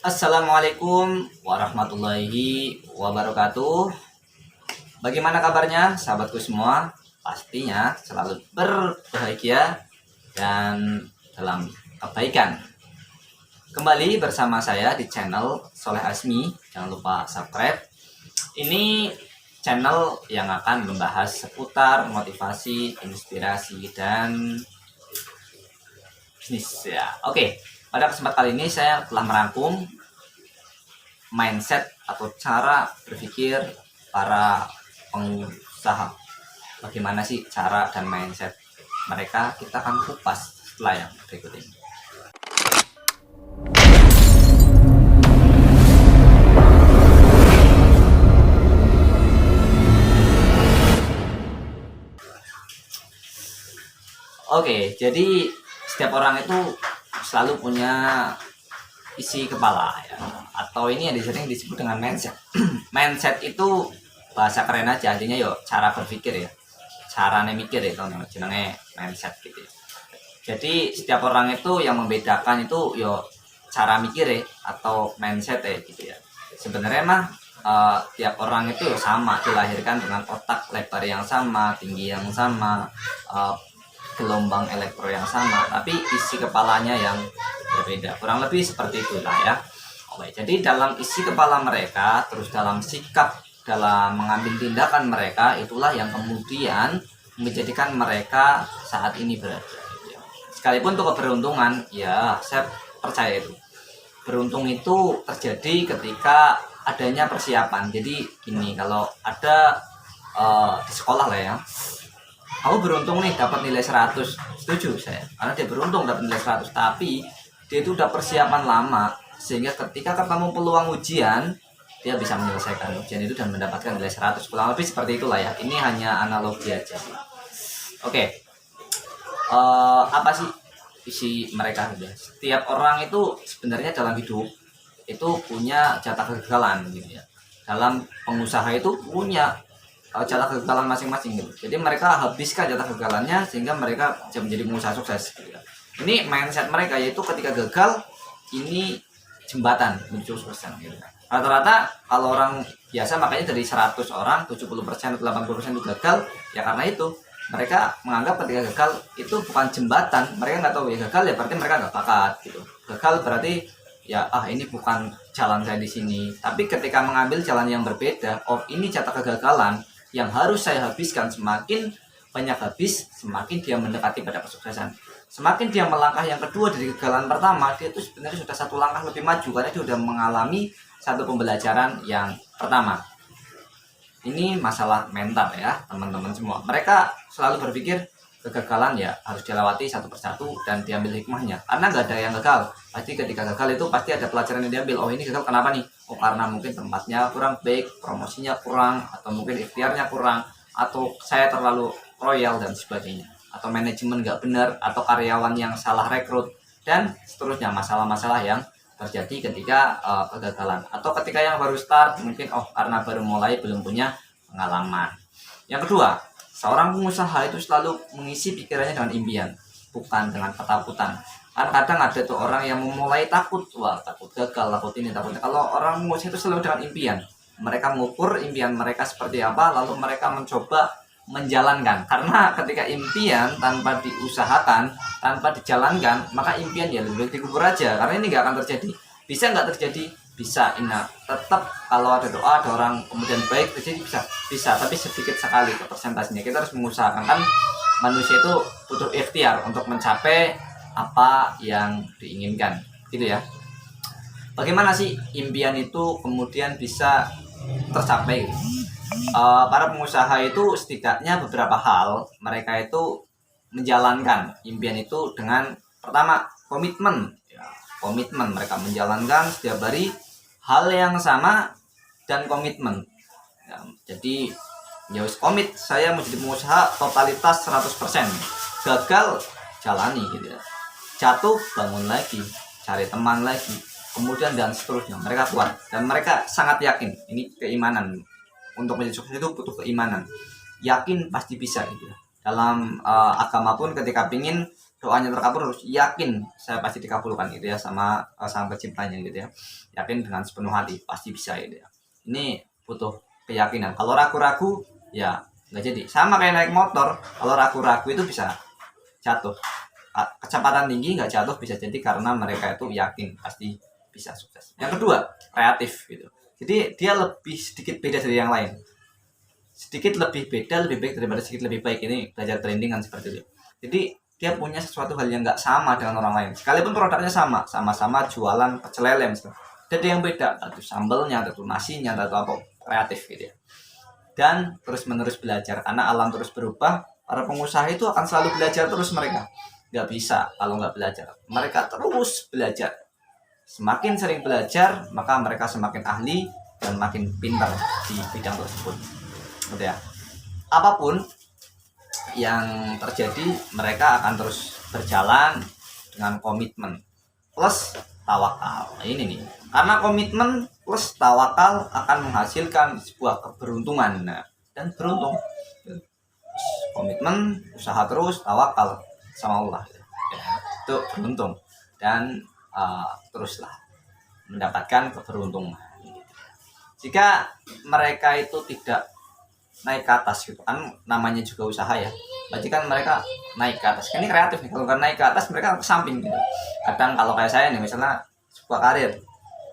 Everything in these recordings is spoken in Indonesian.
Assalamualaikum warahmatullahi wabarakatuh. Bagaimana kabarnya sahabatku semua? Pastinya selalu berbahagia dan dalam kebaikan. Kembali bersama saya di channel Soleh Azmi. Jangan lupa subscribe. Ini channel yang akan membahas seputar motivasi, inspirasi, dan bisnis ya. Oke, pada kesempatan kali ini saya telah merangkum mindset atau cara berpikir para pengusaha. Bagaimana sih cara dan mindset mereka? Kita akan kupas setelah yang berikut ini. Oke, jadi setiap orang itu selalu punya isi kepala ya, atau ini yang sering disebut dengan mindset. Mindset itu bahasa keren aja, artinya yo cara berpikir ya, cara mikir ya, kalau jenenge mindset gitu ya. Jadi setiap orang itu yang membedakan itu yo cara mikir ya, atau mindset ya gitu ya. Sebenarnya mah tiap orang itu sama, dilahirkan dengan otak lebar yang sama, tinggi yang sama, gelombang elektro yang sama, tapi isi kepalanya yang berbeda. Kurang lebih seperti itulah ya. Oke, jadi dalam isi kepala mereka, terus dalam sikap, dalam mengambil tindakan mereka, itulah yang kemudian menjadikan mereka saat ini berada. Sekalipun untuk keberuntungan, ya saya percaya itu. Beruntung itu terjadi ketika adanya persiapan. Jadi gini, kalau ada di sekolah lah ya, kamu beruntung nih dapat nilai 100, setuju saya, karena dia beruntung dapat nilai 100, tapi dia itu udah persiapan lama, sehingga ketika ketemu peluang ujian, dia bisa menyelesaikan ujian itu dan mendapatkan nilai 100. Kurang lebih seperti itulah ya, ini hanya analogi aja. Oke, apa sih isi mereka? Setiap orang itu sebenarnya dalam hidup itu punya jatah kegagalan gitu ya. Dalam pengusaha itu punya jatah kegagalan masing-masing gitu. Jadi mereka habiskan jatah kegagalannya sehingga mereka bisa menjadi pengusaha sukses gitu. Ini mindset mereka, yaitu ketika gagal ini jembatan menuju sukses gitu. Rata-rata kalau orang biasa, makanya dari 100 orang 70% atau 80% itu gagal ya, karena itu mereka menganggap ketika gagal itu bukan jembatan. Mereka nggak tahu ya, gagal ya berarti mereka nggak bakat gitu. Gagal berarti ya ini bukan jalan saya di sini. Tapi ketika mengambil jalan yang berbeda, ini jatah kegagalan yang harus saya habiskan. Semakin banyak habis, semakin dia mendekati pada kesuksesan. Semakin dia melangkah yang kedua dari kegagalan pertama, dia itu sebenarnya sudah satu langkah lebih maju, karena dia sudah mengalami satu pembelajaran yang pertama. Ini masalah mental ya teman-teman semua. Mereka selalu berpikir kegagalan ya harus dilewati satu persatu dan diambil hikmahnya, karena nggak ada yang gagal. Pasti ketika gagal itu pasti ada pelajaran yang diambil. Ini gagal kenapa nih? Karena mungkin tempatnya kurang baik, promosinya kurang, atau mungkin ikhtiarnya kurang, atau saya terlalu royal dan sebagainya, atau manajemen nggak benar, atau karyawan yang salah rekrut, dan seterusnya. Masalah-masalah yang terjadi ketika kegagalan, atau ketika yang baru start mungkin karena baru mulai, belum punya pengalaman. Yang kedua, seorang pengusaha itu selalu mengisi pikirannya dengan impian, bukan dengan ketakutan. Kan kadang ada tuh orang yang memulai takut, takut gagal, takut ini, takutnya. Kalau orang pengusaha itu selalu dengan impian. Mereka mengukur impian mereka seperti apa, lalu mereka mencoba menjalankan. Karena ketika impian tanpa diusahakan, tanpa dijalankan, maka impian ya lebih baik dikubur aja, karena ini nggak akan terjadi. Bisa nggak terjadi? Bisa. Tetap kalau ada doa, ada orang kemudian baik terjadi, bisa, tapi sedikit sekali ke persentasenya. Kita harus mengusahakan. Kan manusia itu butuh ikhtiar untuk mencapai apa yang diinginkan gitu ya. Bagaimana sih impian itu kemudian bisa tercapai? Para pengusaha itu setidaknya beberapa hal mereka itu menjalankan impian itu dengan pertama komitmen ya. Komitmen, mereka menjalankan setiap hari hal yang sama dan komitmen ya. Jadi ya komit, saya mau jadi pengusaha totalitas 100%. Gagal, jalani gitu ya. Jatuh, bangun lagi, cari teman lagi, kemudian dan seterusnya. Mereka kuat dan mereka sangat yakin. Ini keimanan. Untuk menjadi sukses itu butuh keimanan, yakin pasti bisa gitu ya. Dalam agama pun ketika pingin doanya terkabul harus yakin saya pasti dikabulkan gitu ya sama sang penciptanya gitu ya. Yakin dengan sepenuh hati pasti bisa gitu ya. Ini butuh keyakinan. Kalau ragu-ragu ya nggak jadi. Sama kayak naik motor, kalau ragu-ragu itu bisa jatuh. Kecepatan tinggi nggak jatuh bisa jadi karena mereka itu yakin pasti bisa sukses. Yang kedua, kreatif gitu. Jadi dia lebih sedikit beda dari yang lain. Sedikit lebih beda, lebih baik daripada sedikit lebih baik. Ini belajar training kan seperti itu. Jadi dia punya sesuatu hal yang nggak sama dengan orang lain. Sekalipun produknya sama, sama-sama jualan pecel lele misalnya. Jadi yang beda, atau sambelnya, atau nasinya, atau apa, kreatif gitu ya. Dan terus-menerus belajar, karena alam terus berubah. Para pengusaha itu akan selalu belajar terus mereka. Nggak bisa kalau nggak belajar. Mereka terus belajar. Semakin sering belajar, maka mereka semakin ahli dan makin pintar di bidang tersebut. Gitu ya. Apapun yang terjadi, mereka akan terus berjalan dengan komitmen plus tawakal. Nah, ini nih, karena komitmen plus tawakal akan menghasilkan sebuah keberuntungan. Nah, dan beruntung. Komitmen, usaha terus, tawakal sama Allah. Ya, itu beruntung dan teruslah mendapatkan keberuntungan. Jika mereka itu tidak naik ke atas gitu kan, namanya juga usaha ya, berarti kan mereka naik ke atas. Ini kreatif nih, kalau kan naik ke atas mereka ke samping gitu. Kadang kalau kayak saya nih, misalnya sebuah karir,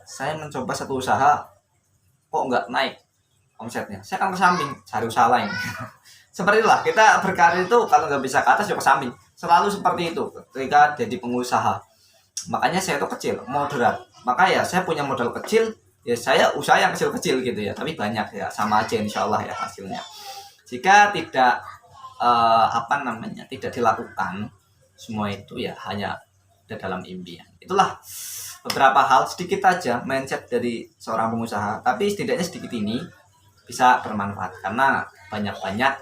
saya mencoba satu usaha kok nggak naik omsetnya, saya kan ke samping cari usaha lain. Seperti itulah kita berkarir itu, kalau nggak bisa ke atas ya ke samping, selalu seperti itu ketika jadi pengusaha. Makanya saya itu kecil, moderat, maka ya saya punya modal kecil, ya saya usaha yang kecil-kecil gitu ya, tapi banyak ya, sama aja insya Allah ya hasilnya. Jika tidak tidak dilakukan semua itu ya hanya ada dalam impian. Itulah beberapa hal sedikit aja mindset dari seorang pengusaha, tapi setidaknya sedikit ini bisa bermanfaat karena banyak-banyak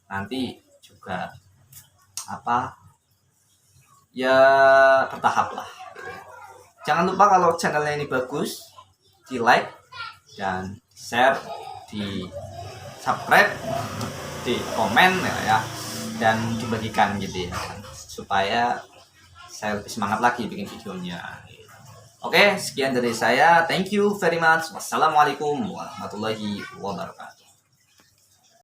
nanti juga ya bertahap lah gitu. Jangan lupa kalau channelnya ini bagus, di like dan share, di subscribe, di komen ya, dan dibagikan gitu ya, supaya saya lebih semangat lagi bikin videonya. Oke, sekian dari saya. Thank you very much. Wassalamualaikum warahmatullahi wabarakatuh.